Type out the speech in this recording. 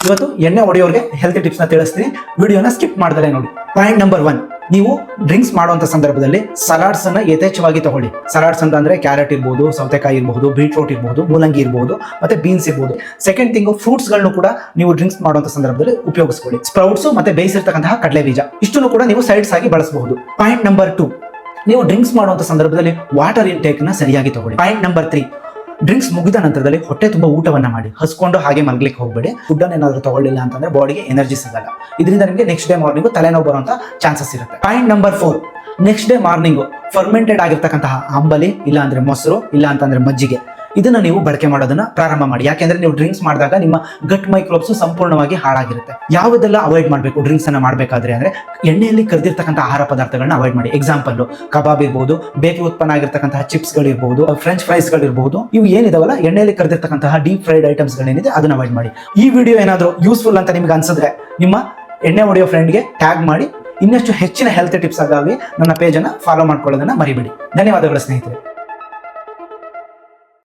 ಇವತ್ತು ಎಣ್ಣೆ ಹೊಡೆಯೋರಿಗೆ health tips ನ ತಿಳಿಸ್ತೀನಿ, ವಿಡಿಯೋನ ಸ್ಕಿಪ್ ಮಾಡ್ತಾರೆ ನೋಡಿ. ಪಾಯಿಂಟ್ ನಂಬರ್ 1, ನೀವು ಡ್ರಿಂಕ್ಸ್ ಮಾಡುವಂತ ಸಂದರ್ಭದಲ್ಲಿ ಸಲಾಡ್ಸ್ ಅನ್ನ ಯಥೇಚ್ಛವಾಗಿ ತಗೊಳ್ಳಿ. ಸಲಾಡ್ಸ್ ಅಂದ್ರೆ ಕ್ಯಾರೆಟ್ ಇರ್ಬೋದು, ಸೌತೆಕಾಯಿ ಇರಬಹುದು, ಬೀಟ್ರೂಟ್ ಇರಬಹುದು, ಮೂಲಂಗಿ ಇರಬಹುದು, ಮತ್ತೆ ಬೀನ್ಸ್ ಇರಬಹುದು. ಸೆಕೆಂಡ್ ಥಿಂಗ್, ಫ್ರೂಟ್ಸ್ ಗಳನ್ನು ಕೂಡ ನೀವು ಡ್ರಿಂಕ್ಸ್ ಮಾಡುವಂತ ಸಂದರ್ಭದಲ್ಲಿ ಉಪಯೋಗಿಸ್ಕೊಳ್ಳಿ. ಸ್ಪ್ರೌಟ್ಸ್ ಮತ್ತೆ ಬೇಯಿಸಿರ್ತಕ್ಕಂತಹ ಕಡಲೆ ಬೀಜ ಇಷ್ಟನ್ನು ಕೂಡ ನೀವು ಸೈಡ್ಸ್ ಆಗಿ ಬಳಸಬಹುದು. ಪಾಯಿಂಟ್ ನಂಬರ್ 2, ನೀವು ಡ್ರಿಂಕ್ಸ್ ಮಾಡುವಂತ ಸಂದರ್ಭದಲ್ಲಿ ವಾಟರ್ ಇಂಟೇಕ್ ನ ಸರಿಯಾಗಿ ತಗೊಳ್ಳಿ. ಪಾಯಿಂಟ್ ನಂಬರ್ 3, ಡ್ರಿಂಕ್ಸ್ ಮುಗಿದ ನಂತರದಲ್ಲಿ ಹೊಟ್ಟೆ ತುಂಬಾ ಊಟವನ್ನ ಮಾಡಿ, ಹಸ್ಕೊಂಡು ಹಾಗೆ ಮಲಗಲಿಕ್ಕೆ ಹೋಗಬೇಡಿ. ಫುಡ್ ಅನ್ನು ಏನಾದರೂ ತಗೊಳ್ಳಿಲ್ಲ ಅಂತಂದ್ರೆ ಬಾಡಿಗೆ ಎನರ್ಜಿ ಸಿಗಲ್ಲ. ಇದರಿಂದ ನಿಮಗೆ ನೆಕ್ಸ್ಟ್ ಡೇ ಮಾರ್ನಿಂಗ್ ತಲೆನೋವು ಬರುವಂತ ಚಾನ್ಸಸ್ ಇರುತ್ತೆ. Point number 4, next day morning fermented ಆಗಿರ್ತಕ್ಕಂತಹ ಅಂಬಲಿ, ಇಲ್ಲ ಅಂದ್ರೆ ಮೊಸರು, ಇಲ್ಲ ಅಂತಂದ್ರೆ ಮಜ್ಜಿಗೆ, ಇದನ್ನ ನೀವು ಬಳಕೆ ಮಾಡೋದನ್ನ ಪ್ರಾರಂಭ ಮಾಡಿ. ಯಾಕೆಂದ್ರೆ ನೀವು ಡ್ರಿಂಕ್ಸ್ ಮಾಡಿದಾಗ ನಿಮ್ಮ ಗಟ್ ಮೈಕ್ರೋಬ್ಸ್ ಸಂಪೂರ್ಣವಾಗಿ ಹಾಳಾಗಿರುತ್ತೆ. ಯಾವುದೆಲ್ಲ ಅವಾಯ್ಡ್ ಮಾಡಬೇಕು ಡ್ರಿಂಕ್ಸ್ ಅನ್ನ ಮಾಡಬೇಕಾದ್ರೆ ಅಂದ್ರೆ, ಎಣ್ಣೆಯಲ್ಲಿ ಕರೆದಿರ್ತಕ್ಕಂಥ ಆಹಾರ ಪದಾರ್ಥಗಳನ್ನ ಅವಾಯ್ಡ್ ಮಾಡಿ. ಎಕ್ಸಾಂಪಲ್, ಕಬಾಬ್ ಇರ್ಬೋದು, ಬೇಕರಿ ಉತ್ಪನ್ನ ಆಗಿರ್ತಕ್ಕಂತಹ ಚಿಪ್ಸ್ ಗಳಿರ್ಬೋದು, ಫ್ರೆಂಚ್ ಫ್ರೈಸ್ ಗಳಿರ್ಬೋದು, ಇವು ಏನಿದಾವಲ್ಲ ಎಣ್ಣೆಯಲ್ಲಿ ಕರೆದಿರ್ತಕ್ಕಂತಹ ಡೀಪ್ ಫ್ರೈಡ್ ಐಟಮ್ಸ್ ಗಳೇನಿದೆ ಅದನ್ನ ಅವಾಯ್ಡ್ ಮಾಡಿ. ಈ ವಿಡಿಯೋ ಏನಾದರೂ ಯೂಸ್ಫುಲ್ ಅಂತ ನಿಮ್ಗೆ ಅನ್ಸಿದ್ರೆ ನಿಮ್ಮ ಎಣ್ಣೆ ಹೊಡೆಯೋ ಫ್ರೆಂಡ್ಗೆ ಟ್ಯಾಗ್ ಮಾಡಿ. ಇನ್ನಷ್ಟು ಹೆಚ್ಚಿನ ಹೆಲ್ತ್ ಟಿಪ್ಸ್ ಆಗಿ ನನ್ನ ಪೇಜ್ ಅನ್ನ ಫಾಲೋ ಮಾಡ್ಕೊಳ್ಳೋದನ್ನ ಮರಿಬೇಡಿ. ಧನ್ಯವಾದಗಳು ಸ್ನೇಹಿತರೆ.